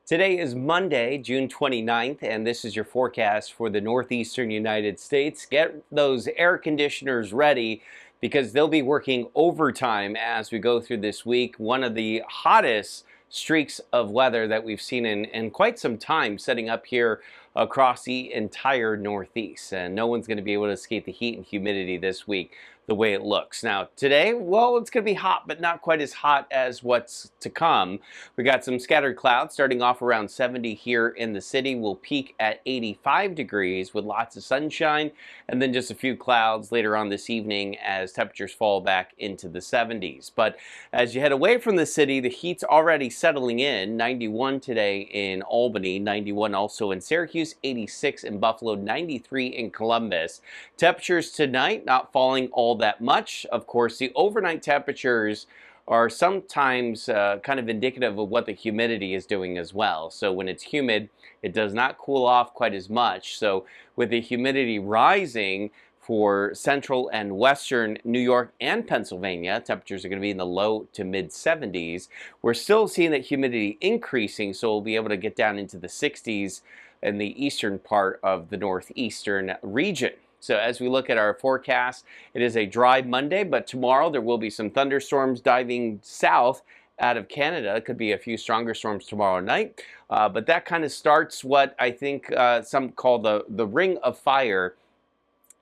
Today is Monday, June 29th, and this is your forecast for the northeastern United States. Get those air conditioners ready because they'll be working overtime as we go through this week. One of the hottest streaks of weather that we've seen in quite some time setting up here across the entire Northeast. And no one's going to be able to escape the heat and humidity this week the way it looks. Now, today, well, it's going to be hot, but not quite as hot as what's to come. We got some scattered clouds starting off around 70 here in the city. We'll peak at 85 degrees with lots of sunshine, and then just a few clouds later on this evening as temperatures fall back into the 70s. But as you head away from the city, the heat's already settling in. 91 today in Albany, 91 also in Syracuse, 86 in Buffalo, 93 in Columbus. Temperatures tonight not falling all that much. Of course, the overnight temperatures are sometimes kind of indicative of what the humidity is doing as well. So when it's humid, it does not cool off quite as much. So with the humidity rising for central and western New York and Pennsylvania, temperatures are going to be in the low to mid 70s. We're still seeing that humidity increasing, so we'll be able to get down into the 60s in the eastern part of the northeastern region. So as we look at our forecast, it is a dry Monday, but tomorrow there will be some thunderstorms diving south out of Canada. It could be a few stronger storms tomorrow night, but that kind of starts what I think some call the ring of fire,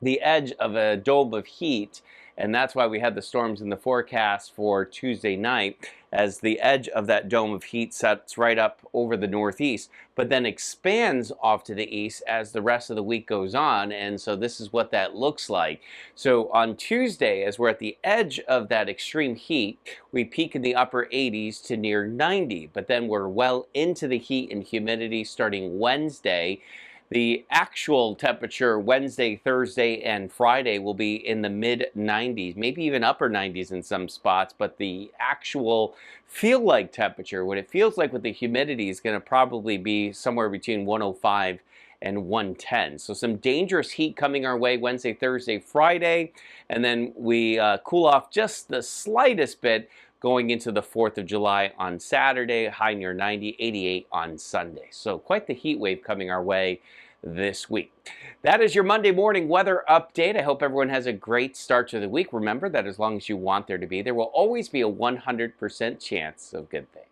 the edge of a dome of heat, and that's why we had the storms in the forecast for Tuesday night, as the edge of that dome of heat sets right up over the northeast, but then expands off to the east as the rest of the week goes on, and so this is what that looks like. So on Tuesday, as we're at the edge of that extreme heat, we peak in the upper 80s to near 90, but then we're well into the heat and humidity starting Wednesday. The actual temperature Wednesday, Thursday, and Friday will be in the mid-90s, maybe even upper 90s in some spots, but the actual feel-like temperature, what it feels like with the humidity, is going to probably be somewhere between 105 and 110. So some dangerous heat coming our way Wednesday, Thursday, Friday, and then we cool off just the slightest bit going into the 4th of July on Saturday, high near 90, 88 on Sunday. So quite the heat wave coming our way this week. That is your Monday morning weather update. I hope everyone has a great start to the week. Remember that as long as you want there to be, there will always be a 100% chance of good things.